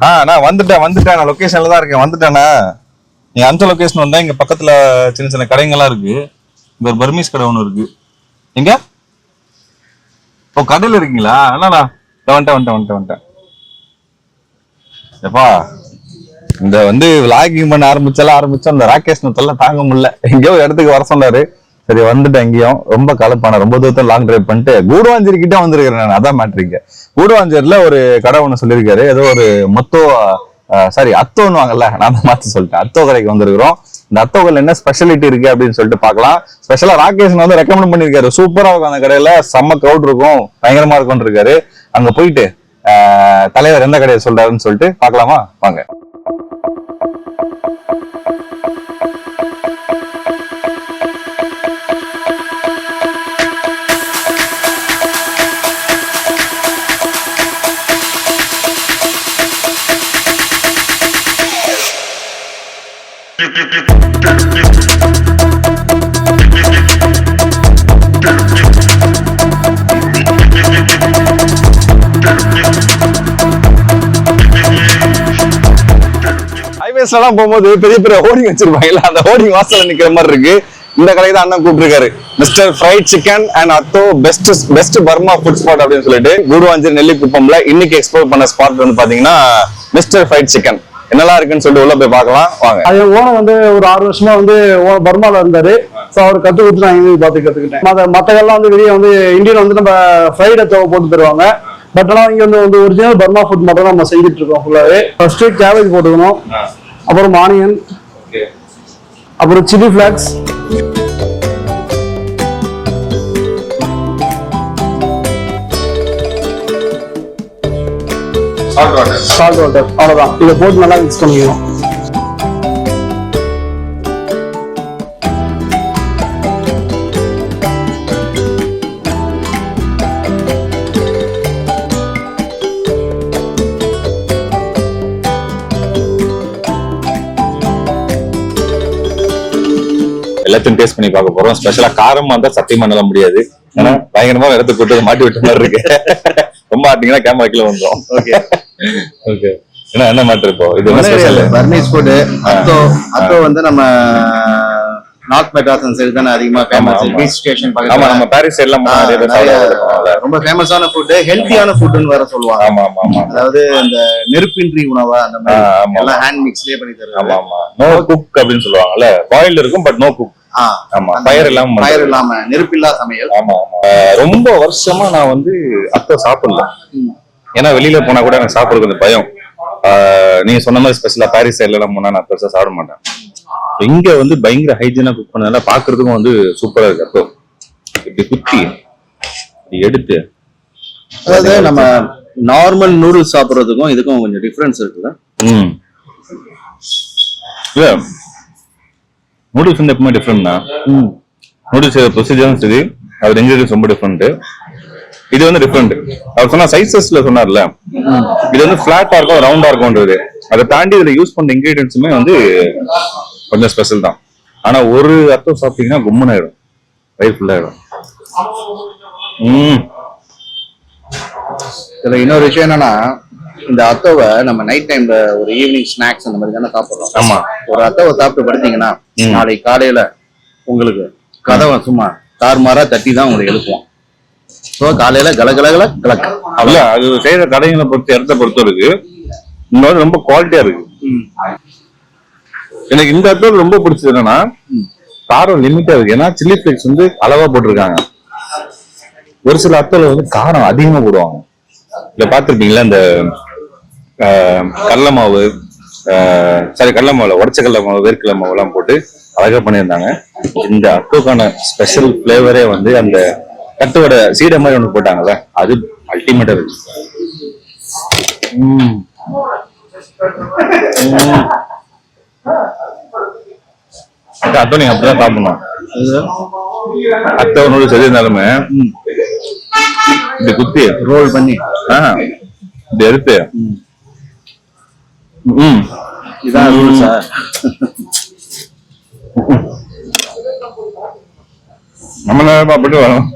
நான் வந்துட்டேன் நான் லொகேஷன்ல தான் இருக்கேன். வந்துட்டேண்ணா. நீ அந்த லொகேஷன் வந்தா இங்க பக்கத்துல சின்ன சின்ன கடைங்கெல்லாம் இருக்கு. இங்க ஒரு பர்மீஸ் கடை ஒண்ணு இருக்கு. எங்க? ஓ, கடையில இருக்கீங்களா? என்னண்ணா வந்துட்டேன். எப்பா இந்த விளாகிங் பண்ண ஆரம்பிச்சோம். அந்த ராகேஷ் தொல்லை தாங்க முடியல. எங்கேயோ இடத்துக்கு வர சொன்னாரு. சரி வந்துட்டேன். எங்கேயும் ரொம்ப கலப்பான ரொம்ப தூரத்தில் லாங் டிரைவ் பண்ணிட்டு கூடுவாஞ்சேரி கிட்டே வந்திருக்கிறேன் நான். அதான் மேட்ரிங்க. கூடுவாஞ்சேரியில ஒரு கடை ஒண்ணு சொல்லியிருக்காரு. ஏதோ ஒரு அத்தோன்னு வாங்கல்ல, நான் மாத்தி சொல்லிட்டேன். அத்தோ கடைக்கு வந்திருக்கிறோம். இந்த அத்தோவில் என்ன ஸ்பெஷாலிட்டி இருக்கு அப்படின்னு சொல்லிட்டு பார்க்கலாம். ஸ்பெஷலா ராகேஷ் ரெக்கமெண்ட் பண்ணிருக்காரு. சூப்பரா இருக்கும் அந்த கடையில, செம்ம க்ரௌட் இருக்கும், பயங்கரமா இருக்கும் இருக்காரு. அங்க போயிட்டு தலைவர் எந்த கடையை சொல்றாருன்னு சொல்லிட்டு பார்க்கலாமா? வாங்க. ஹைவேஸ்லாம் போகும்போது பெரிய பெரிய ஹோர்டிங் வச்சிருப்பாங்கல்ல, அந்த ஹோர்டிங் வாசல்ல நிக்கிற மாதிரி இருக்கு. இந்த கடையை தான் அண்ணன் கூப்பிட்டுருக்காரு. Mister fried chicken and atho best Burma food spot அப்படின்னு சொல்லிட்டு கூடுவாஞ்சேரி நெல்லிக்குப்பம்ல இன்னைக்கு எக்ஸ்ப்ளோர் பண்ண ஸ்பாட் பாத்தீங்கன்னா மிஸ்டர் ஃப்ரைட் சிக்கன். என்னெல்லாம் இருக்குன்னு சொல்லிட்டு உள்ள போய் பார்க்கலாம் வாங்க. அது ஓனர் ஒரு 6 வருஷமா பர்மால இருந்தாரு. அவர் கத்து கொடுத்து நான் இங்க பார்த்து கத்துக்கிட்டேன். மத்தவெல்லாம் வெளியே இந்தியன் நம்ம ஃப்ரைட் அத்தோ போட்டு தருவாங்க. பட் ஆனா இங்க ஒரிஜினல் பர்மா ஃபுட் மட்டும் நம்ம செஞ்சுட்டு இருக்கோம் ஃபுல்லாவே. ஃபர்ஸ்ட் கேபேஜ் போட்டுக்கணும், அப்புறம் ஆனியன், அப்புறம் சில்லி ஃபிளாக்ஸ், சால்ட் வாட்டர், அவ்வளவுதான். இதை போட்டு நல்லா மிக்ஸ் பண்ணிக்கணும். எல்லாத்தையும் டேஸ்ட் பண்ணி பார்க்க போறோம். ஸ்பெஷலா காரமா இருந்தா சத்தியமா பண்ண முடியாது. ஏன்னா பயங்கரமா இடத்துக்கு கூட்டு மாட்டி விட்ட மாதிரி இருக்கு. ரொம்ப ஆட்டிங்கன்னா கேமரா கீழே வந்துடும். ஓகே என்ன மாட்டு இப்போ இது ஸ்பெஷல் பர்மீஸ் ஃபுட். அத்தோ நம்ம நார்த் மெட்ராஸ் சைடு தானே அதிகமா ஃபேமஸ். பீச் ஸ்டேஷன் பக்கத்துல நம்ம பாரிஸ் எல்லாம் ரொம்ப ஃபேமஸான ஃபுட், ஹெல்த்தியான ஃபுட்னு வேற சொல்லுவாங்க. ஆமா ஆமா ஆமா. அதாவது இந்த நெருப்பின்றி உணவா அந்த மாதிரி எல்லாம் ஹேண்ட் மிக்ஸ்லயே பண்ணி தருவாங்க. ஆமா ஆமா. நோ குக் அப்படின்னு சொல்லுவாங்கல்ல, பாயில் இருக்கும் பட் நோ குக். ஆமா, ஃபயர் இல்லாம நெருப்பில்லா சமையல். ஆமா ஆமா. ரொம்ப வருஷமா நான் அத்தை சாப்பிடல. ஏன்னா வெளியில போனா கூட எனக்கு சாப்பிடுறது பயம். நீங்க சொன்ன மாதிரி ஸ்பெஷலா பாரிஸ் சைட்ல எல்லாம் போனா நான் பெருசா சாப்பிட மாட்டேன். இங்க பயங்கர ஹைஜீனா குக் பண்ணதால பாக்குறதுக்கும் சூப்பரா இருக்கு. அப்போ இப்படி குத்தி எடுத்து, அதாவது நம்ம நார்மல் நூடுல்ஸ் சாப்பிடுறதுக்கும் இதுக்கும் கொஞ்சம் டிஃபரன்ஸ் இருக்குல்ல. இல்ல நூடுல்ஸ் எப்பவுமே டிஃபரெண்ட் தான். நூடுல்ஸ் ப்ரொசீஜரும் சரி, அவர் இன்கிரீடியன்ஸ் ரொம்ப டிஃபரெண்ட். இது டிஃபரெண்ட். அவர் சொன்ன சைசஸ்ல சொன்னார்ல, இது பிளாட்டா இருக்கும், ரவுண்டா இருக்கும்ன்றது. அதை தாண்டி இதுல யூஸ் பண்ண இன்கிரீடியன்ஸுமே கொஞ்சம் ஸ்பெஷல் தான். ஆனா ஒரு அத்தம் சாப்பிட்டீங்கன்னா கும்மன் ஆயிடும், வயிறு ஃபுல் ஆயிடும். இதுல இன்னொரு விஷயம் என்னன்னா, இந்த அத்தோவை நம்ம நைட் டைம்ல ஒரு ஈவினிங் ஸ்நாக்ஸ் அந்த மாதிரி தானே சாப்பிடுறோம். ஆமா. ஒரு அத்தோவை சாப்பிட்டு படுத்தீங்கன்னா நாளைக்கு காலையில உங்களுக்கு கதவை சும்மா தாறுமாறா தட்டி தான் உங்களை எழுப்புவோம். காலையில கலகலகல கலக்கு. அல்ல, அது செய்யற கடைகளை பொறுத்து இடத்த பொறுத்த இருக்கு. இன்னொரு ரொம்ப குவாலிட்டியா இருக்கு. எனக்கு இந்த அத்தோல் ரொம்ப பிடிச்சது என்னன்னா காரம் லிமிட்டா இருக்கு. ஏன்னா சில்லி ஃபிளேக்ஸ் அளவா போட்டிருக்காங்க. ஒரு சில அத்தோல காரம் அதிகமா போடுவாங்க. இத பாத்துருப்பீங்களா, இந்த கடலை மாவு, கடலை மாவுல உடச்ச கடலை மாவு, வேர்க்கடலை மாவு எல்லாம் போட்டு அழகா பண்ணியிருந்தாங்க. இந்த அத்தோக்கான ஸ்பெஷல் பிளேவரே அந்த கட்டோட சீடை மாதிரி ஒண்ணு போட்டாங்கல்ல, அது அல்டிமேட்டா இருக்கு. அத்தோ நீங்க அப்படிதான் சாப்பிடணும். அத்தை ஒன்னோட சரி இருந்தாலுமே இப்படி குத்தி ரோல் பண்ணி இப்படி எடுத்து இதான் ரூல்ஸா? நம்ம நேரமா அப்படி வரும்.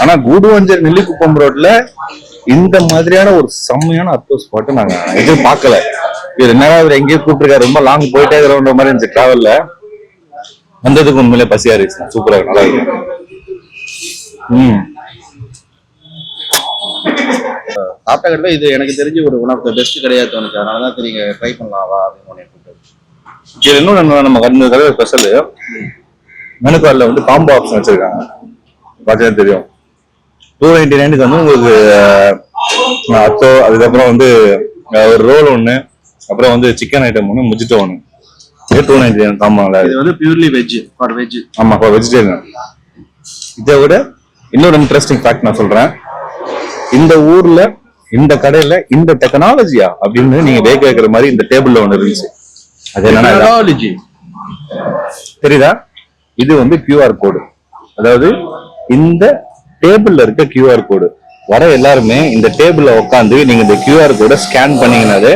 ஆனா கூடுவாஞ்சேரி நெல்லிக்குப்பம் ரோட்ல இந்த மாதிரியான ஒரு செம்மையான அத்தோ ஸ்பாட் நாங்க எதிர்பார்க்கல. இது என்ன அவர் எங்கேயோ கூப்பிட்டுருக்காரு, ரொம்ப லாங் போயிட்டே இருக்கிற மாதிரி இருந்துச்சு டிராவல்ல. வந்ததுக்கு உண்மையிலே பசியா இருந்துச்சு. சூப்பரா இருக்கு, நல்லா இருக்கு. சாப்பிட்ட கடையில இது எனக்கு தெரிஞ்சு ஒரு ஒன் ஆஃப் த பெஸ்ட் கிடையாது தோணுச்சு. அதனாலதான் சரி ட்ரை பண்ணலாவா அப்படின்னு இது இன்னும் நம்ம இந்த தடவை ஸ்பெஷல் மெனு கார்டில் வந்து காம்போ ஆப்ஷன் வச்சிருக்காங்க. பார்த்தீங்கன்னா தெரியும். 299 வந்து உங்களுக்கு அத்தோ, அதுக்கப்புறம் வந்து ஒரு ரோல் ஒன்று, அப்புறம் வந்து சிக்கன் ஐட்டம் ஒன்று, முஜிட்டோ ஒன்று. 299 காம்போல. இது வந்து பியூர்லி வெஜ் ஃபார் வெஜ். ஆமா, ஃபார் வெஜிடேரியன். இதை விட இன்னொரு இன்ட்ரெஸ்டிங் ஃபேக்ட் நான் சொல்றேன். இந்த ஊர்ல இந்த கடையில இந்த டெக்னாலஜியா அப்படின்னு நீங்க வேக வைக்கிற மாதிரி இந்த டேபிள்ல ஒண்ணு இருந்துச்சு. அது என்னன்னா தெரியுதா? இது வந்து கியூஆர் கோடு. அதாவது இந்த டேபிள்ல இருக்க கியூஆர் கோடு வர எல்லாருமே இந்த டேபிள்ல உட்காந்து நீங்க இந்த கியூஆர் கோட ஸ்கேன் பண்ணீங்கன்னாலே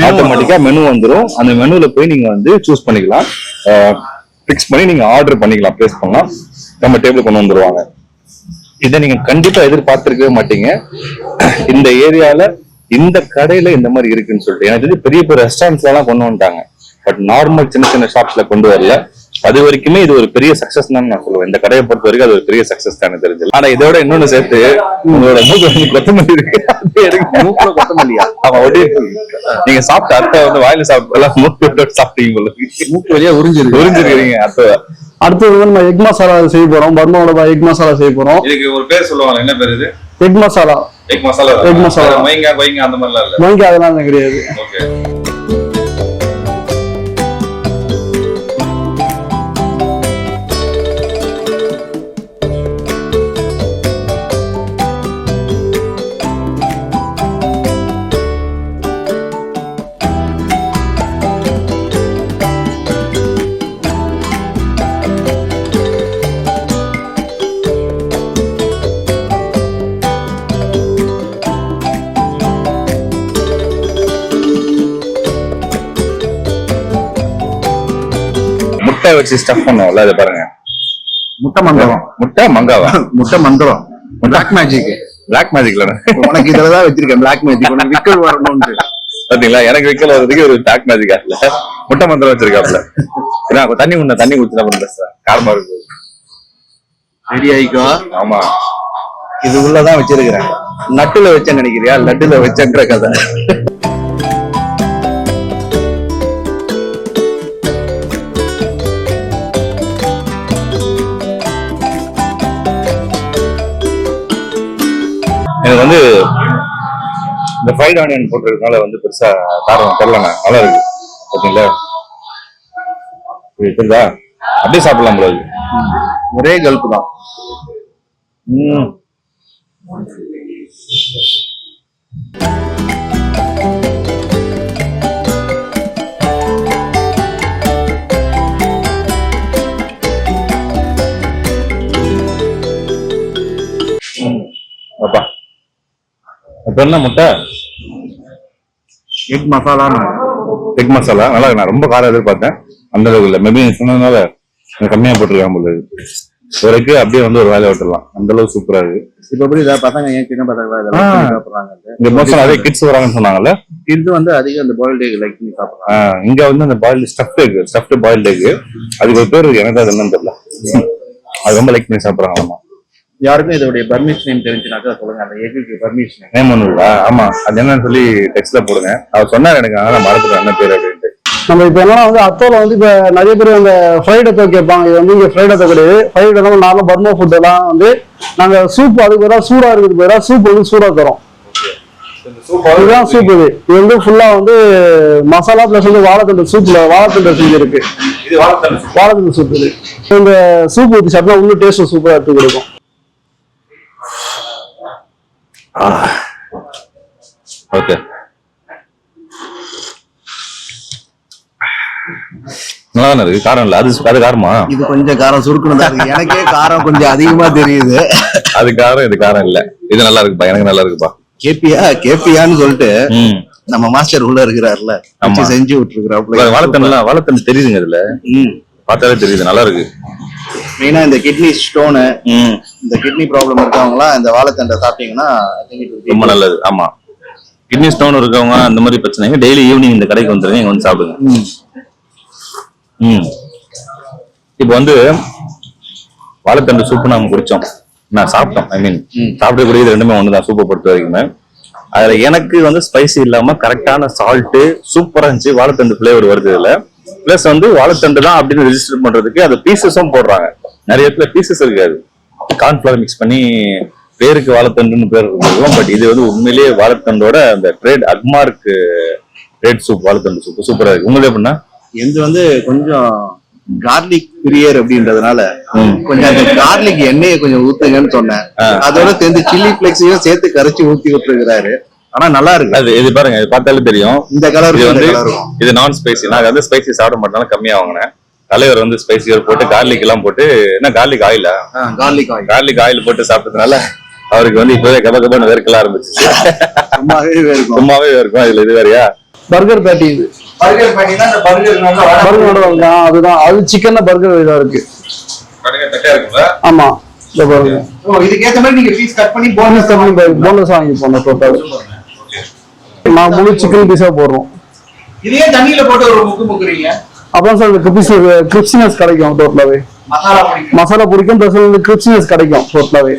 ஆட்டோமேட்டிக்கா மெனு வந்துடும். அந்த மெனுல போய் நீங்க வந்து சூஸ் பண்ணிக்கலாம், பிக்ஸ் பண்ணி நீங்க ஆர்டர் பண்ணிக்கலாம், பிளேஸ் பண்ணலாம், நம்ம டேபிள் கொண்டு வந்துருவாங்க. இதை நீங்க கண்டிப்பா எதிர்பார்த்திருக்கவே மாட்டீங்க. இந்த ஏரியால இந்த கடையில இந்த மாதிரி இருக்குன்னு சொல்லிட்டு எனக்கு தெரிஞ்சு பெரிய பெரிய ரெஸ்டாரண்ட்ஸ்ல எல்லாம் கொண்டு வந்துட்டாங்க. பட் நார்மல் சின்ன சின்ன ஷாப்ஸ்ல கொண்டு வரல. அது வரைக்குமே இது ஒரு பெரிய சக்சஸ் தான் நான் சொல்லுவேன். இந்த கடையை பொறுத்த வரைக்கும் அது ஒரு பெரிய சக்சஸ் தான் தெரிஞ்சது. ஆனா இதோட இன்னொன்னு சேர்த்து உங்களோட மூக்கு கொத்தமல்லி இருக்கு, மூக்குல கொத்தமல்லியா? ஆமா, நீங்க சாப்பிட்ட அத்தை வந்து வாயில சாப்பிட்டு மூக்கு சாப்பிட்டீங்க, மூக்கு வழியா உறிஞ்சிருக்கீங்க அத்தை. அடுத்தது வந்து நம்ம எக் மசாலா செய்ய போறோம். பர்மாவோட எக் மசாலா செய்ய போறோம். இதுக்கு ஒரு பேர் சொல்லுவாங்க, என்ன பேர் இது? Egg masala. Egg masala. Egg masala. வைங்க அந்த மாதிரிலாம் இல்ல. வைங்க அதெல்லாம் கிடையாது. ஓகே. முட்டை வச்சு ஸ்டஃப் பண்ணுவோம்ல, அது பாருங்க. முட்டை மந்திரம். முட்டை மங்காவா? முட்டை மந்திரம். Black magic. பிளாக் மேஜிக்ல உனக்கு இதுலதான் வச்சிருக்கேன் பிளாக் மேஜிக். உனக்கு விக்கல் வரணும்னு பாத்தீங்களா? எனக்கு விக்கல் வர்றதுக்கு ஒரு பிளாக் மேஜிக் ஆகல, முட்டை மந்திரம் வச்சிருக்காப்ல. தண்ணி குடிச்சு பேசுறேன், காரமா இருக்கு. ரெடி ஆயிக்கோ. ஆமா, இது உள்ளதான் வச்சிருக்கிறேன். நட்டுல வச்சேன்னு நினைக்கிறியா? லட்டுல வச்சன்ற கதை. எனக்கு வந்து இந்த ஃப்ரைட் ஆனியன் போட்டுறதுனால வந்து பெருசா காரம் தெரியலண்ணா, நல்லா இருக்கு. ஓகேங்களா? தெரியுதா? அப்படியே சாப்பிடலாம் போல இருக்கு. ஒரே கல்ப்பு தான். அப்பா இப்ப என்ன முட்டை? எக் மசாலா. எக் மசாலா நல்லா இருக்கு. நான் ரொம்ப காரம் எதிர்பார்த்தேன், அந்த அளவுக்கு இல்லை. மேபி சொன்னதுனால கம்மியா போட்டிருக்காங்க போல இருக்கு. ஒரு அப்படியே வந்து ஒரு வேலையை விட்டுலாம், அந்த அளவுக்கு சூப்பரா இருக்கு. இப்ப எப்படி பசங்க ஏன் சின்ன பசங்க சாப்பிடுறாங்க? இந்த மோஸ்ட் நிறைய கிட்ஸ் வராங்கன்னு சொன்னாங்கல்ல. கிட்ஸ் வந்து அதிகம் இந்த பாயில்டு எக் லைக் பண்ணி சாப்பிடுறாங்க. இங்க வந்து அந்த பாயில்டு ஸ்டஃப்டு பாயில்டு எக், அதுக்கு ஒரு பேர் எனக்கு அது என்னன்னு தெரியல, அது ரொம்ப லைக் பண்ணி சாப்பிடுறாங்க. ஆமா, யாருக்கும் இதோடைய பர்மிஷன் நேம் தெரிஞ்சுனாக்கா சொல்லுங்க. அந்த எக்கு பர்மிஷன் நேம் ஒண்ணுங்களா? ஆமா, அது என்னன்னு சொல்லி டெக்ஸ்ட்ல போடுங்க. அவர் சொன்னார் எனக்கு, ஆனா நான் மறந்துட்டேன் என்ன பேர் அப்படின்ட்டு. நம்ம இப்ப என்னன்னா வந்து அத்தோல வந்து இப்ப நிறைய பேர் அந்த ஃப்ரைட் அத்தோ கேட்பாங்க. இது வந்து இங்க ஃப்ரைட் அத்தோ கிடையாது. Fried atho normal Burma food எல்லாம் வந்து நாங்க சூப், அதுக்கு பதிலாக சூடா இருக்குது பதிலாக சூப் வந்து சூடா தரோம். இதுதான் சூப். இது வந்து ஃபுல்லா வந்து மசாலா பிளஸ் வந்து வாழைத்தண்டு சூப்ல வாழைத்தண்டு செஞ்சிருக்கு. வாழைத்தண்டு சூப். இது இந்த சூப் ஊற்றி சாப்பிட்டா இன்னும் டேஸ்ட் சூப்பரா எடுத்து கொடுக்கும். ஓகே, நல்லா இருக்கு. காரம் இல்ல, அது காரமா? இது கொஞ்சம் காரம் சுருக்கணும் தான் இருக்கு. எனக்கே காரம் கொஞ்சம் அதிகமா தெரியுது. அது காரம், இது காரம் இல்ல. இது நல்லா இருக்குப்பா, எனக்கு நல்லா இருக்குப்பா. கேப்பியான்னு சொல்லிட்டு நம்ம மாஸ்டர் உள்ள இருக்கிறாருல, செஞ்சு விட்டுருக்காரு. வாழைத்தண்டு தெரியுதுங்க இதுல. பார்த்தாலே தெரியுது, நல்லா இருக்கு. மெயினா இந்த கிட்னி ஸ்டோனு, இந்த கிட்னி ப்ராப்ளம் இருக்கவங்கலாம் இந்த வாழைத்தண்டை சாப்பிட்டீங்கன்னா ரொம்ப நல்லது. ஆமா, கிட்னி ஸ்டோன் இருக்கவங்க அந்த மாதிரி பிரச்சனைங்க டெய்லி ஈவினிங் இந்த கடைக்கு வந்துருங்க, இங்க வந்து சாப்பிடுங்க. இப்போ வந்து வாழைத்தண்டு சூப்பு நாம குடிச்சோம், நான் சாப்பிட்டோம். ஐ மீன் சாப்பிடக்கூடியது ரெண்டுமே ஒண்ணுதான் சூப்பை பொறுத்த வரைக்குமே. அதுல எனக்கு வந்து ஸ்பைசி இல்லாம கரெக்டான சால்ட்டு சூப்பரா இருந்துச்சு. வாழைத்தண்டு பிளேவர் வருது இதுல. பிளஸ் வந்து வாழைத்தண்டு தான் அப்படின்னு ரெஜிஸ்டர் பண்றதுக்கு அது பீசஸும் போடுறாங்க. நிறைய இடத்துல பீசஸ் இருக்காது, கார்ன்ஃபிளவர் மிக்ஸ் பண்ணி பேருக்கு வாழைத்தண்டுன்னு பேர் இருக்கும். பட் இது வந்து உண்மையிலேயே வாழைத்தண்டோட அந்த ட்ரேட் அக்மார்க் ட்ரேட் சூப், வாழைத்தண்டு சூப் சூப்பரா இருக்கு. உங்களுக்கு எப்படின்னா இது வந்து கொஞ்சம் கார்லிக் பிரியர் அப்படின்றதுனால கொஞ்சம் அந்த கார்லிக் எண்ணெயை கொஞ்சம் ஊத்துங்கன்னு சொன்னேன். அதோட சேர்ந்து சில்லி பிளெக்ஸையும் சேர்த்து கரைச்சி ஊத்தி விட்டுருக்கிறாரு. ஆனா நல்லா இருக்கு. அது இது பாருங்க, இது பார்த்தாலே தெரியும் இந்த கலர் வந்து. இது நான் ஸ்பைசி, நான் வந்து ஸ்பைசி சாப்பிட மாட்டேனால கம்மியா வாங்கினேன். தலைவர் வந்து ஸ்பைசி போட்டு கார்லிக் எல்லாம் போட்டு, என்ன கார்லிக் ஆயிலா, கார்லிக் ஆயில் போட்டு சாப்பிட்டதுனால அவருக்கு வந்து இப்பவே கபகபன்னு வேர்க்கலாம் ஆரம்பிச்சு. சும்மாவே இருக்கும். இதுல இது வேறையா பர்கர் பேட்டி, இது பர்கர் பேட்டினா இந்த பர்கரோட அதுதான், அது சிக்கன்ல பர்கர் இதா இருக்கு. ஆமா, இந்த பாருங்க. இதுக்கு ஏத்த மாதிரி நீங்க பீஸ் கட் பண்ணி போனஸ் வாங்கி போன டோட்டல். நான் முழு சிக்கன் பீஸா போடுறோம். இதே தண்ணியில போட்டு ஒரு முக்குறீங்க, அப்புறம் சார் கிரிப்சினஸ் கிடைக்கும். டோட்டலாவே மசாலா பிடிக்கும், பிளஸ் கிரிப்சினஸ் கிடைக்கும் டோட்டலாவே.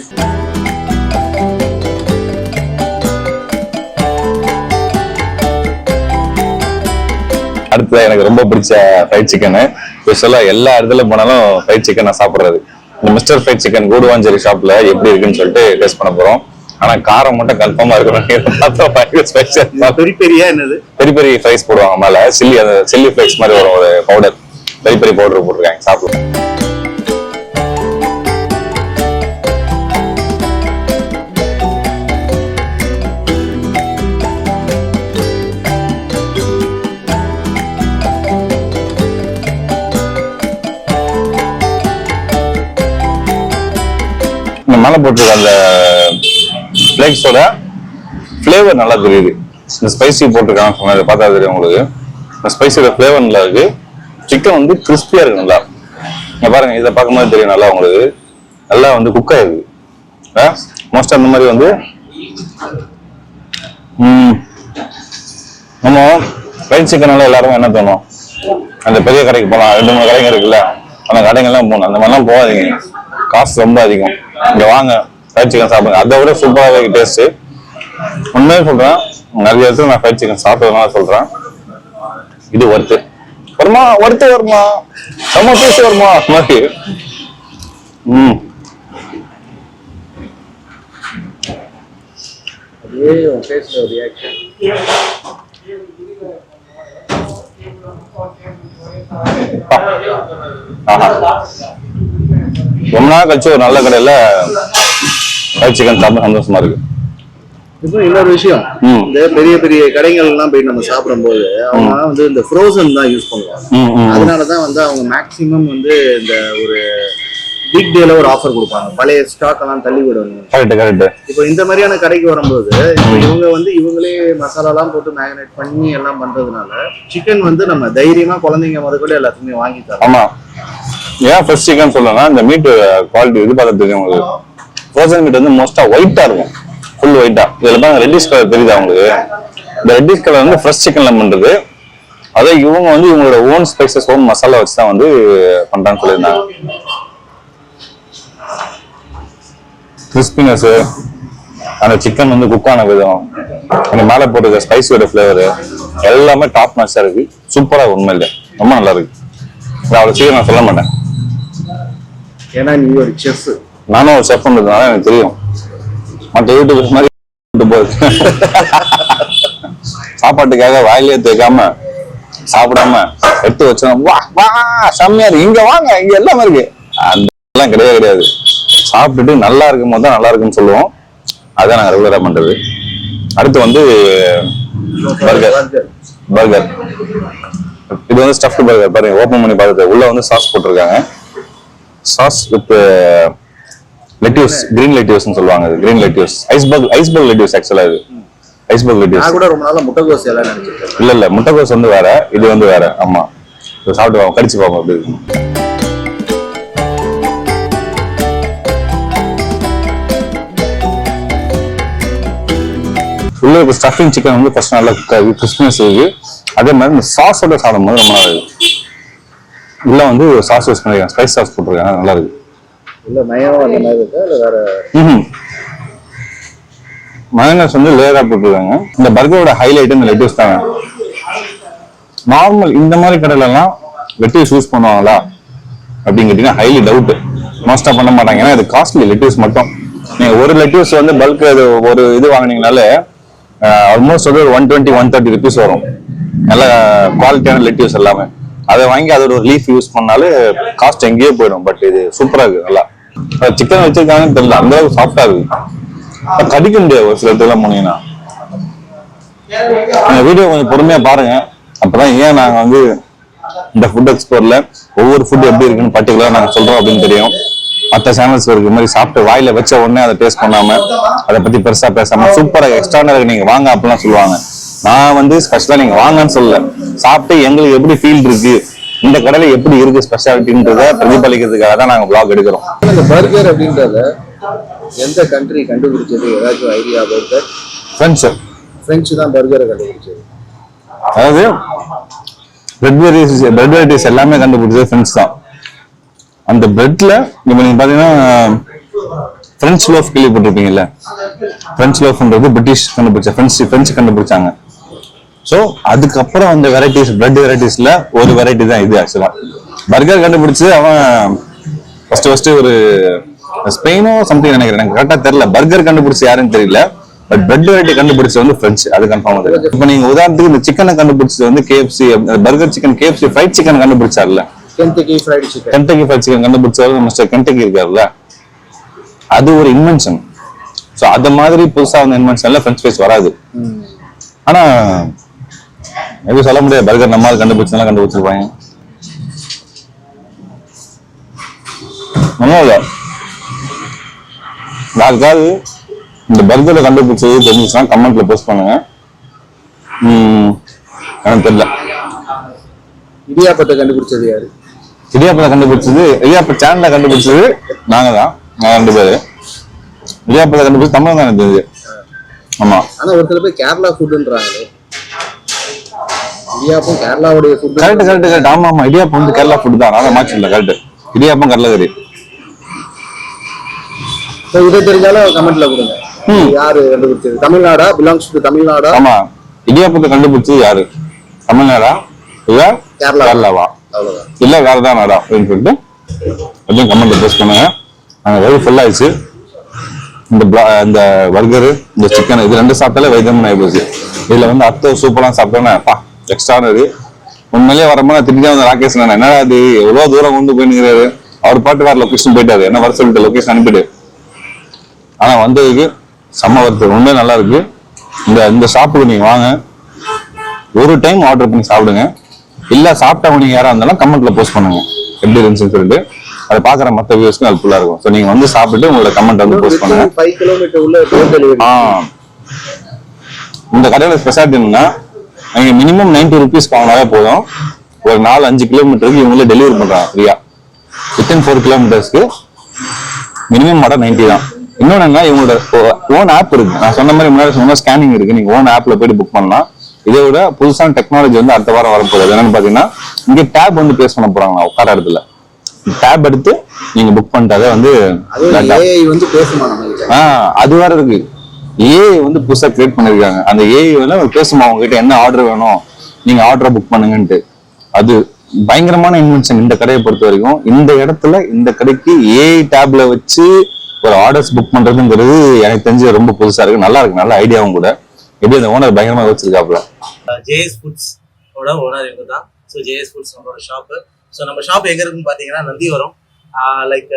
அடுத்தது எனக்கு ரொம்ப பிடிச்ச ஃப்ரைட் சிக்கனு. ஸ்பெஷலா எல்லா இடத்துல போனாலும் ஃப்ரைட் சிக்கன் நான் சாப்பிடுறது. இந்த மிஸ்டர் ஃப்ரைட் சிக்கன் கூடுவாஞ்சேரி ஷாப்ல எப்படி இருக்குன்னு சொல்லிட்டு டேஸ்ட் பண்ண போறோம். ஆனா காரம் மட்டும் கன்ஃபார்மா இருக்கணும். பெரிய பெரிய என்னது பெரிய பெரிய ஃப்ரைஸ் போடுவாங்க மேல, சில்லி, அந்த சில்லி ஃப்ளைக்ஸ் மாதிரி வரும் ஒரு பவுடர், பெரிய பெரிய பவுடர் போட்டிருக்காங்க, சாப்பிடுவோம். மேல போட்டிருக்க அந்த ஃபிளேக்ஸோட ஃபிளேவர் நல்லா தெரியுது. இந்த ஸ்பைசி போட்டிருக்காங்க பார்த்தா தெரியும் உங்களுக்கு. இந்த ஸ்பைசியோட ஃபிளேவர் நல்லா இருக்கு. சிக்கன் வந்து கிறிஸ்பியா இருக்கு நல்லா. இங்க பாருங்க, இதை பார்க்கும்போது தெரியும் நல்லா உங்களுக்கு. நல்லா வந்து குக் ஆயிருக்கு. மோஸ்டா அந்த மாதிரி வந்து நம்ம ஃப்ரைட் சிக்கனால எல்லாரும் என்ன தோணும், அந்த பெரிய கடைக்கு போகலாம், 2-3 கடைங்க இருக்குல்ல, அந்த கடைங்கெல்லாம் போகணும். அந்த மாதிரிலாம் போகாதீங்க, காசு ரொம்ப அதிகம். இங்க வாங்க, ஃப்ரைட் சிக்கன் சாப்பிடுங்க. அதை விட சூப்பராக டேஸ்ட். உண்மையே சொல்றேன், நிறைய இடத்துல நான் ஃப்ரைட் சிக்கன் சாப்பிட்டதுனால சொல்றேன், இது ஒர்த்து வருமா, செம்ம பீஸ் வருமா மாதிரி. ரொம்ப நாள் கழிச்சு ஒரு நல்ல கடையில ஃப்ரைட் சிக்கன் சாப்பிட சந்தோஷமா இருக்கு. இப்போ இன்னொரு விஷயம், இந்த பெரிய பெரிய கடைகள் எல்லாம் போய் நம்ம சாப்பிடும் போது அவங்க வந்து இந்த ஃப்ரோசன் தான் யூஸ் பண்ணுவாங்க. அதனாலதான் வந்து அவங்க மேக்சிமம் வந்து இந்த ஒரு பிக் டேல ஒரு ஆஃபர் கொடுப்பாங்க, பழைய ஸ்டாக் எல்லாம் தள்ளி விடுவாங்க. கரெக்ட். இப்போ இந்த மாதிரியான கடைக்கு வரும்போது இவங்க வந்து இவங்களே மசாலா எல்லாம் போட்டு மேரினேட் பண்ணி எல்லாம் பண்றதுனால சிக்கன் வந்து நம்ம தைரியமா குழந்தைங்க முதல்ல எல்லாத்துக்குமே வாங்கி தரோம். ஆமா, ஏன் ஃப்ரெஷ் சிக்கன் சொல்லணும்னா இந்த மீட் குவாலிட்டி இது பார்த்துட்டு உங்களுக்கு ஃப்ரோசன் மீட் வந்து மோஸ்டா ஒயிட்டா இருக்கும், ஃபுல் ஒயிட்டா. இதுல பாருங்க ரெட்டிஷ் கலர் தெரியுதா உங்களுக்கு? இந்த ரெட்டிஷ் கலர் வந்து ஃப்ரெஷ் சிக்கன்ல பண்றது. அதே இவங்க வந்து இவங்களோட ஓன் ஸ்பைசஸ், ஓன் மசாலா வச்சு தான் வந்து பண்றான்னு சொல்லியிருந்தாங்க. கிறிஸ்பினஸ், அந்த சிக்கன் வந்து குக்கான விதம், அந்த மேலே போட்டுருக்க ஸ்பைசியோட ஃபிளேவர் எல்லாமே டாப் நாச்சா இருக்கு. சூப்பரா, உண்மை இல்லை, ரொம்ப நல்லா இருக்கு. அவ்வளவு சீக்கிரம் நான் சொல்ல மாட்டேன், ஏன்னா நீ ஒரு செஃப். நானும் ஒரு செஃப்ன்றதுனால எனக்கு தெரியும். மற்ற யூடியூபர்ஸ் மாதிரி சாப்பாட்டுக்காக வாயிலே தேய்க்காம சாப்பிடாம எடுத்து வச்சோம், வா வா செம்மையா இருக்கு, இங்க வாங்க, இங்க எல்லாமே இருக்கு, அதெல்லாம் கிடையாது. சாப்பிட்டுட்டு நல்லா இருக்கும் போது தான் நல்லா இருக்குன்னு சொல்லுவோம். அதான் நாங்கள் ரெகுலரா பண்றது. அடுத்து வந்து பர்கர். இது வந்து ஸ்டஃப்டு பர்கர். பாருங்க, ஓப்பன் பண்ணி பார்த்துட்டு உள்ள வந்து சாஸ் போட்டிருக்காங்க. சாஸ் வித் லெட்யூஸ், கிரீன் லெட்யூஸ்னு சொல்லுவாங்க. Green lettuce, iceberg lettuce. ஆக்சுவலா இது ஐஸ்பர்க் லெட்யூஸ். நான் கூட ரொம்ப நாளா முட்டைகோஸ் எல்லாம் நினைச்சிருக்கேன். இல்ல முட்டைகோஸ் வந்து வேற, இது வந்து வேற. ஆமா, சாப்பிட்டு கடிச்சு பார்ப்போம் எப்படி இருக்கு. உள்ள இருக்க ஸ்டஃபிங் சிக்கன் வந்து ஃபர்ஸ்ட் நல்லா குக் ஆகி கிறிஸ்பினஸ் இருக்கு. அதே மாதிரி இந்த சாஸோட சாப்பிடும்போது ரொம்ப நல்லா இருக்கு. உள்ள வந்து சாஸ் யூஸ் பண்ணிருக்காங்க, ஸ்பைஸ் சாஸ் போட்டிருக்காங்க, நல்லா இருக்கு. இல்ல மயம் அந்த மாதிரி இருக்கா இல்ல வேற? மயோனைஸ் வந்து லேயரா போட்டிருக்காங்க. இந்த பர்கரோட ஹைலைட் இந்த லெட்டஸ் தாங்க. நார்மல் இந்த மாதிரி கடையில எல்லாம் லெட்டஸ் யூஸ் பண்ணுவாங்களா அப்படின்னு கேட்டீங்கன்னா ஹைலி டவுட். மோஸ்டா பண்ண மாட்டாங்க. ஏன்னா இது காஸ்ட்லி லெட்டஸ் மட்டும். நீங்க ஒரு லெட்டஸ் வந்து பல்க் ஒரு இது வாங்கினீங்கனாலே ஆல்மோஸ்ட் வந்து 120-130 ருபீஸ் வரும். நல்ல குவாலிட்டியான லெட்டஸ் எல்லாமே. அதை வாங்கி அதோட ஒரு லீஃப் யூஸ் பண்ணாலே காஸ்ட் எங்கேயோ போயிடும். பட் இது சூப்பரா இருக்கு. நல்லா சிக்கன் வச்சிருக்காங்கன்னு தெரியல, அந்த அளவுக்கு சாஃப்டா இருக்கு. கடிக்க முடியாது ஒரு சில இடத்துல போனீங்கன்னா. வீடியோ கொஞ்சம் பொறுமையா பாருங்க. அப்பதான் ஏன் நாங்க வந்து இந்த ஃபுட் எக்ஸ்ப்ளோர்ல ஒவ்வொரு ஃபுட் எப்படி இருக்குன்னு பர்டிகுலரா நாங்க சொல்றோம் அப்படின்னு தெரியும். மற்ற சேனல்ஸ் இருக்கு மாதிரி சாப்பிட்டு வாயில வச்ச உடனே அதை டேஸ்ட் பண்ணாம அதை பத்தி பெருசா பேசாம சூப்பரா எக்ஸ்ட்ரானா இருக்கு நீங்க வாங்க அப்படிலாம் சொல்லுவாங்க. நான் வந்து ஸ்பெஷலா நீங்க வாங்கன்னு சொல்லல, சாப்பிட்டு எங்களுக்கு எப்படி ஃபீல் இருக்கு, இந்த கடையில எப்படி இருக்கு ஸ்பெஷாலிட்டின்றத பிரதிபலிக்கிறதுக்காக தான் நாங்க vlog எடுக்கிறோம். இந்த பர்கர் அப்படின்றத எந்த கண்ட்ரி கண்டுபிடிச்சது? ஏதாச்சும் ஐடியா பர்கர்? பிரெஞ்சு தான் பர்கரை கண்டுபிடிச்சது. அதாவது பிரெட் வெரைட்டிஸ் எல்லாமே கண்டுபிடிச்சது பிரெஞ்சு தான். அந்த பிரெட்ல இப்ப நீங்க பாத்தீங்கன்னா பிரெஞ்சு லோஃப் கேள்விப்பட்டிருப்பீங்கல்ல. பிரெஞ்சு லோஃப்ன்றது பிரிட்டிஷ் கண்டுபிடிச்ச பிரெஞ்சு கண்டுபிடிச்சாங்க. ஸோ அதுக்கப்புறம் அந்த வெரைட்டிஸ் பிரெட் வெரைட்டிஸ்ல ஒரு வெரைட்டி தான் இது. ஆக்சுவலா பர்கர் கண்டுபிடிச்சு அவன் ஃபர்ஸ்ட் ஒரு ஸ்பெயினோ சம்திங் நினைக்கிறேன், எனக்கு கரெக்டா தெரியல. பர்கர் கண்டுபிடிச்சு யாருன்னு தெரியல, பட் பிரெட் வெரைட்டி கண்டுபிடிச்சது வந்து பிரெஞ்சு, அது கன்ஃபார்ம் தெரியும். இப்போ நீங்க உதாரணத்துக்கு இந்த சிக்கனை கண்டுபிடிச்சது வந்து KFC burger chicken, KFC fried chicken கண்டுபிடிச்சார்ல, கென்டக்கி ஃப்ரைட் சிக்கன் கண்டுபிடிச்சாரு மிஸ்டர் கென்டக்கி இருக்காருல்ல, அது ஒரு இன்வென்ஷன். ஸோ அது மாதிரி புதுசா வந்த இன்வென்ஷன்ல ஃப்ரெஞ்ச் ஃப்ரைஸ் வராது. ஆனா எப்படி சொல்ல முடியாது, பர்கர் நம்மளால கண்டுபிடிச்சதெல்லாம் கண்டுபிடிச்சிருப்பாங்க. நல்லா இல்ல யாருக்காவது இந்த பர்கரை கண்டுபிடிச்சது தெரிஞ்சுச்சுன்னா கமெண்ட்ல போஸ்ட் பண்ணுங்க. எனக்கு தெரியல. இடியாப்பத்தை கண்டுபிடிச்சது யாரு? இடியாப்பத்தை கண்டுபிடிச்சது இடியாப்ப சேனல்ல கண்டுபிடிச்சது நாங்க தான், நான் 2 பேரு. இடியாப்பத்தை கண்டுபிடிச்சது தமிழ் தான் தெரியுது. ஆமா, ஆனா ஒரு சில பேர் கேரளா ஃபுட்ன்றாங்களே. இடியாப்பம் கேரளாவுடைய ஃபுட். கரெக்ட். ஆமா, இடியாப்பம் வந்து கேரளா ஃபுட் தான். நான் மாச்சு இல்லை, கரெக்ட். இடியாப்பம் கடலக்கறி. இதை தெரிஞ்சாலும் கமெண்ட்ல கொடுங்க. யாரு கண்டுபிடிச்சது? தமிழ்நாடா? பிலாங்ஸ் டு தமிழ்நாடா? ஆமா, இடியாப்பத்தை கண்டுபிடிச்சது யாரு? தமிழ்நாடா இல்ல கேரளாவா இல்ல வேற தான் நாடா அப்படின்னு சொல்லிட்டு அப்படியே கமெண்ட்ல போஸ்ட் பண்ணுங்க. நாங்க வெறும் ஃபுல் ஆயிடுச்சு. இந்த பர்கரு, இந்த சிக்கன், இது 2 சாப்பிட்டாலே வைத்தியம் ஆகி போச்சு. இதுல வந்து அத்தோ சூப்பர்லாம் சாப்பிட்டோன்னா எக்ஸ்ட்ரானரி. உண்மையிலேயே வரப்போ திரும்பி வந்து ராகேஷ் என்னடா அது எவ்வளவு தூரம் கொண்டு போயிருக்கிறாரு, அவர் பாட்டு வேற லொகேஷன் போயிட்டாரு, என்ன வர சொல்லிட்டு லொகேஷன் அனுப்பிட்டு. ஆனா வந்ததுக்கு செம்ம வருது, உண்மையே நல்லா இருக்கு. இந்த ஷாப்புக்கு நீங்க வாங்க, ஒரு டைம் ஆர்டர் பண்ணி சாப்பிடுங்க. இல்ல சாப்பிட்டவங்க நீங்க யாரா இருந்தாலும் கமெண்ட்ல போஸ்ட் பண்ணுங்க எப்படி இருந்துச்சுன்னு சொல்லிட்டு. அதை பாக்குற மற்ற வியூஸ்க்கு ஹெல்ப்ஃபுல்லா இருக்கும். ஸோ நீங்க வந்து சாப்பிட்டு உங்களோட கமெண்ட் வந்து போஸ்ட் பண்ணுங்க. 5 கிலோமீட்டர் உள்ள டோர் டெலிவரி. இந்த கடையோட ஸ்பெஷாலிட்டி என்னன்னா, நீங்க மினிமம் 90 ருபீஸ் வாங்கினாலே போதும். ஒரு 4-5 கிலோமீட்டருக்கு இவங்களே டெலிவரி பண்றாங்க ஃப்ரீயா. வித்தின் 4 கிலோமீட்டர்ஸ்க்கு மினிமம் மட்டும் 90 தான். இன்னொன்னு என்ன, இவங்களோட ஓன் ஆப் இருக்கு. நான் சொன்ன மாதிரி முன்னாடி சொன்ன ஸ்கேனிங் இருக்கு. நீங்க ஓன் ஆப்ல போயிட்டு புக் பண்ணலாம். இதை விட புதுசான டெக்னாலஜி வந்து அடுத்த வாரம் வரப்போகுது. என்னன்னு பாத்தீங்கன்னா, இங்க டேப் வந்து பிளேஸ் பண்ண போறாங்க. உட்கார இடத்துல டேப் எடுத்து நீங்க புக் பண்ணிட்டாலே வந்து அது வேற இருக்கு. ஏஐ வந்து புதுசா கிரியேட் பண்ணிருக்காங்க. அந்த ஏஐ வந்து பேசுமா அவங்க கிட்ட என்ன ஆர்டர் வேணும், நீங்க ஆர்டரை புக் பண்ணுங்கன்ட்டு. அது பயங்கரமான இன்வென்ஷன் இந்த கடையை பொறுத்த வரைக்கும். இந்த இடத்துல இந்த கடைக்கு ஏஐ டேப்ல வச்சு ஒரு ஆர்டர்ஸ் புக் பண்றதுங்கிறது எனக்கு தெரிஞ்சு ரொம்ப புதுசா இருக்கு, நல்லா இருக்கு, நல்ல ஐடியாவும் கூட. எப்படி அந்த ஓனர் பயங்கரமா வச்சிருக்காப்ல. ஜேஎஸ் ஃபுட்ஸ் ஓனர் இவங்க தான். ஸோ ஜேஎஸ் ஃபுட்ஸ் நம்மளோட ஷாப்பு. ஸோ நம்ம ஷாப் எங்க இருக்குன்னு பாத்தீங்கன்னா நந்திவரம், லைக்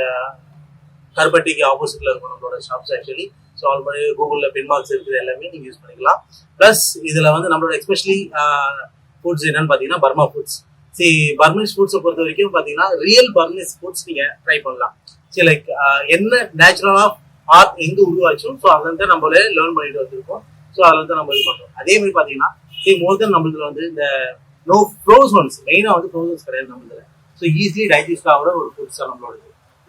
கருப்பட்டிக்கு ஆப்போசிட்ல இருக்கும் நம்மளோட ஷாப்ஸ் ஆக்சுவலி. ஸோ ஆல்ரெடி கூகுளில் பின்மார்க்ஸ் இருக்குது, எல்லாமே நீங்கள் யூஸ் பண்ணிக்கலாம். ப்ளஸ் இதில் வந்து நம்மளோட எஸ்பெஷலி ஃபுட்ஸ் என்னன்னு பார்த்தீங்கன்னா பர்மா ஃபுட்ஸ். பர்மீஸ் ஃபுட்ஸை பொறுத்த வரைக்கும் பார்த்தீங்கன்னா ரியல் பர்மீஸ் ஃபுட்ஸ் நீங்கள் ட்ரை பண்ணலாம். சரி, லைக் என்ன நேச்சுரலாக ஆர்ட் எங்கே உருவாச்சோ ஸோ அதுலேருந்து நம்மளே லேர்ன் பண்ணிட்டு வந்திருக்கோம். ஸோ அதில் வந்து நம்ம இது பண்ணுறோம். அதே மாதிரி பார்த்தீங்கன்னா மோர் தென் நம்மளுக்கு வந்து இந்த நோ ஃப்ரோசன்ஸ், மெயினாக வந்து ஃப்ரோசன்ஸ் கிடையாது நம்மளுக்கு. ஸோ ஈஸிலி டைஜஸ்ட் ஆகிற ஒரு ஃபுட்ஸ் நம்மளோட.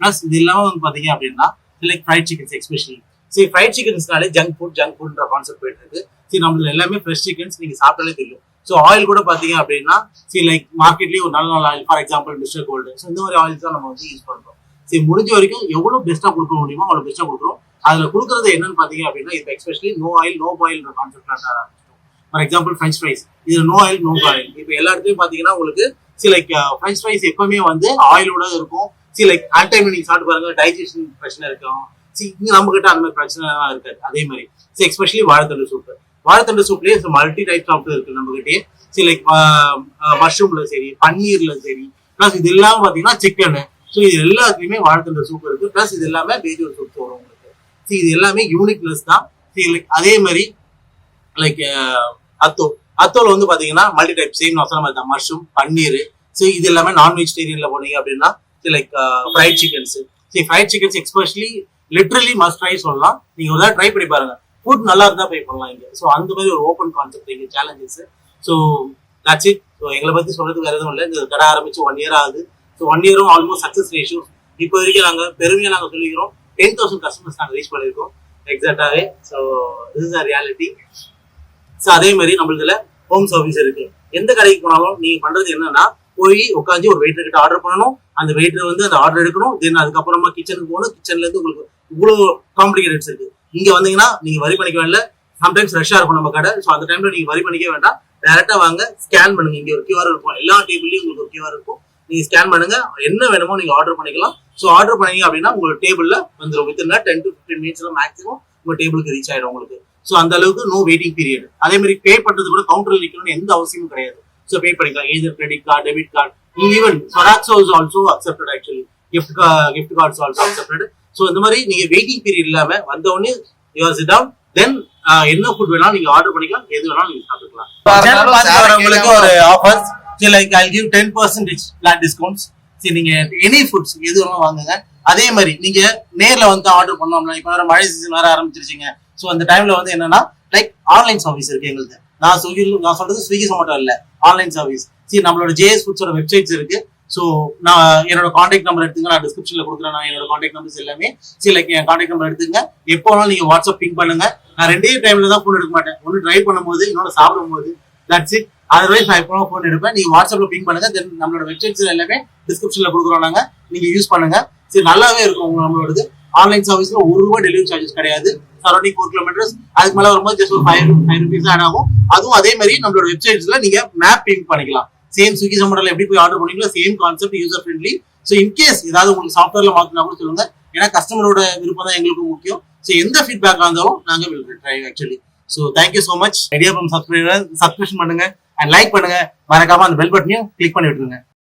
ப்ளஸ் இது இல்லாமல் வந்து பார்த்தீங்க அப்படின்னா லைக் ஃப்ரைட் சிக்கன்ஸ் எஸ்பெஷலி. சரி ஃப்ரைட் சிக்கன்ஸ்னாலே ஜங்க் ஃபுட்ன்ற கான்செப்ட் போயிட்டு இருக்கு. சரி நம்மளுக்கு எல்லாமே ஃப்ரெஷ் சிக்கன்ஸ் நீங்க சாப்பிட்டாலே தெரியும். ஸோ ஆயில் கூட பாத்தீங்க அப்படின்னா சரி லைக் மார்க்கெட்லயே ஒரு நல்ல oil, for example mister gold, so இந்த மாதிரி ஆயில்ஸ் தான் நம்ம வந்து யூஸ் பண்றோம். சரி முடிஞ்ச வரைக்கும் எவ்வளவு பெஸ்ட்டா கொடுக்க முடியுமோ அவ்வளவு பெஸ்ட்டா கொடுக்குறோம். அதுல கொடுக்குறது என்னன்னு பாத்தீங்க அப்படின்னா இப்போ எஸ்பெஷலி நோ ஆயில் நோ பாயில்ன்ற கான்செப்ட் ஆரம்பிச்சிட்டோம். ஃபார் எக்ஸாம்பிள் ஃப்ரெஞ்ச் ஃப்ரைஸ், இது நோ ஆயில் நோ பாயில். இப்போ எல்லா இடத்துலயும் பாத்தீங்கன்னா உங்களுக்கு சரி லைக் ஃப்ரெஞ்ச் ஃப்ரைஸ் எப்பவுமே வந்து ஆயிலோட இருக்கும். சரி லைக் ஆன்டைம் நீங்க சாப்பிட்டு பாருங்க, டைஜஷன் பிரச்சனை இருக்கும். சரி இங்க நம்ம கிட்ட அந்த மாதிரி பிரச்சனை இருக்காது. அதே மாதிரி சரி எஸ்பெஷலி வாழைத்தண்டு சூப், வாழைத்தண்டு சூப்லயே மல்டி டைப் ஆஃப் இருக்கு நம்ம கிட்டே. சரி லைக் மஷ்ரூம்ல சரி, பன்னீர்ல சரி, பிளஸ் இது எல்லாமே பாத்தீங்கன்னா சிக்கனு. ஸோ இது எல்லாத்துலயுமே வாழைத்தண்டு சூப் இருக்கு. பிளஸ் இது எல்லாமே பேஜூர் சூப் வரும் உங்களுக்கு. சரி இது எல்லாமே யூனிக்னஸ் தான். சரி லைக் அதே மாதிரி லைக் அத்தோல வந்து பாத்தீங்கன்னா மல்டி டைப், சேம் நான் சொன்ன மாதிரி தான், மஷ்ரூம், பன்னீர். ஸோ இது எல்லாமே நான் வெஜிடேரியன்ல போனீங்க அப்படின்னா லைக் ஃப்ரைட் சிக்கன்ஸ். சரி fried chickens especially literally must try சொல்லலாம். நீங்க ஒரு ட்ரை பண்ணி பாருங்க, ஃபுட் நல்லா இருந்தா ட்ரை பண்ணலாம் இங்க. ஸோ அந்த மாதிரி ஒரு ஓப்பன் கான்செப்ட் இங்க challenges. So that's it. So எங்களை பத்தி சொல்றதுக்கு வேற எதுவும் இல்லை. இந்த கடை ஆரம்பிச்சு 1 year ஆகுது. So 1 year almost success ratio இப்போ வரைக்கும் நாங்க பெருமையா நாங்க சொல்லிக்கிறோம் 10,000 கஸ்டமர்ஸ் நாங்க ரீச் பண்ணிருக்கோம் எக்ஸாக்டாவே. So this is a reality. So அதே மாதிரி நம்மளதுல ஹோம் சர்வீஸ் இருக்கு. எந்த கடைக்கு போனாலும் நீங்க பண்றது என்னன்னா போய் உட்காந்து ஒரு வெயிட்டர் கிட்ட ஆர்டர் பண்ணணும், அந்த வெயிட்டர் வந்து அந்த ஆர்டர் எடுக்கணும், தென் அதுக்கப்புறமா கிச்சனுக்கு போகணும். கிச்சன்ல இருந்து உங்களுக்கு இவ்வளவு காம்ப்ளிகேட்டட்ஸ் இருக்கு. இங்க வந்தீங்கன்னா நீங்க வரி பண்ணிக்க வேண்டாம். சம்டைம்ஸ் ரஷ்ஷா இருக்கும் நம்ம கடை. ஸோ அந்த டைம்ல நீங்க வரி பண்ணிக்க வேண்டாம், டைரக்டா வாங்க, ஸ்கேன் பண்ணுங்க. இங்க ஒரு QR இருக்கும், எல்லா டேபிள்லயும் உங்களுக்கு ஒரு QR இருக்கும். நீங்க ஸ்கேன் பண்ணுங்க, என்ன வேணுமோ நீங்க ஆர்டர் பண்ணிக்கலாம். ஸோ ஆர்டர் பண்ணீங்க அப்படின்னா உங்க டேபிள்ல வந்துடும். வித்தின் 10 to 15 minutes மேக்ஸிமம் உங்க டேபிளுக்கு ரீச் ஆயிடும் உங்களுக்கு. ஸோ அந்த அளவுக்கு நோ வெயிட்டிங் பீரியட். அதே மாதிரி பே பண்றது கூட கவுண்டர்ல நிக்கணும்னு எந்த அவசியமும் கிடையாது. ஸோ பே பண்ணிக்கலாம், either credit card, debit card, even Soraxo is also accepted actually. gift cards also accepted. So இந்த மாதிரி நீங்க வெயிட்டிங் பீரியட் இல்லாம வந்த உடனே யூ ஆர் சிட் டவுன், தென் என்ன ஃபுட் வேணாலும் நீங்க ஆர்டர் பண்ணிக்கலாம், எது வேணாலும் நீங்க சாப்பிட்டுக்கலாம். உங்களுக்கு ஒரு offers like I give 10% flat discounts. சரி நீங்க எனி ஃபுட்ஸ் எது வேணாலும் வாங்குங்க. அதே மாதிரி நீங்க நேர்ல வந்து ஆர்டர் பண்ணோம்னா இப்போ வேற மழை சீசன் வேற ஆரம்பிச்சிருச்சிங்க. ஸோ அந்த டைம்ல வந்து என்னன்னா லைக் ஆன்லைன் சர்வீஸ் இருக்கு எங்களுக்கு. நான் சொல்றது ஸ்விக்கி சொமேட்டோ இல்ல, ஆன்லைன் சர்வீஸ். சரி நம்மளோட JS ஃபுட்ஸோட வெப்சைட்ஸ் இருக்கு. ஸோ நான் என்னோட கான்டாக்ட் நம்பர் எடுத்துங்க, நான் டிஸ்கிரிப்ஷன்ல கொடுக்குறேன். நான் என்னோட கான்டாக்ட் நம்பர்ஸ் எல்லாமே சரி லைக் என் கான்டாக்ட் நம்பர் எடுத்துங்க. எப்போ வேணாலும் நீங்க வாட்ஸ்அப் பிங் பண்ணுங்க. நான் 2 டைம்ல தான் ஃபோன் எடுக்க மாட்டேன், ஒன்னு ட்ரைவ் பண்ணும்போது, இன்னொன்று சாப்பிடும் போது. That's it. அதர்வைஸ் நான் எப்போ ஃபோன் எடுப்பேன். நீங்க வாட்ஸ்அப்ல பிங் பண்ணுங்க. தென் நம்மளோட வெப்சைட்ஸ் எல்லாமே டிஸ்கிரிப்ஷன்ல கொடுக்குறோம் நாங்க, நீங்க யூஸ் பண்ணுங்க. சரி நல்லாவே இருக்கும் நம்மளோடது. ஆன்லைன் சர்வீஸ்ல ₹1 டெலிவரி சார்ஜஸ் கிடையாது. Surrounding 4 kilometers. அதுக்கு மேல வரும்போது ஜஸ்ட் ஒரு 5 rupees ஆட் ஆகும். அதுவும் அதே மாதிரி நம்மளோட வெப்சைட்ஸ்ல நீங்க மேப் பிங் பண்ணிக்கலாம். சேம் ஸ்விக்கி சொமேட்டோல எப்படி போய் ஆர்டர் பண்ணீங்களோ same concept, user friendly. So in case ஏதாவது உங்களுக்கு சாஃப்ட்வேர்ல மாத்தினா கூட சொல்லுங்க, ஏன்னா கஸ்டமரோட விருப்பம் தான் எங்களுக்கு முக்கியம். ஸோ எந்த ஃபீட்பேக் இருந்தாலும் நாங்க will try actually. So thank you so much. Idea subscription பண்ணுங்க அண்ட் லைக் பண்ணுங்க, மறக்காம அந்த பெல் பட்டனையும் கிளிக் பண்ணி விட்டுருங்க.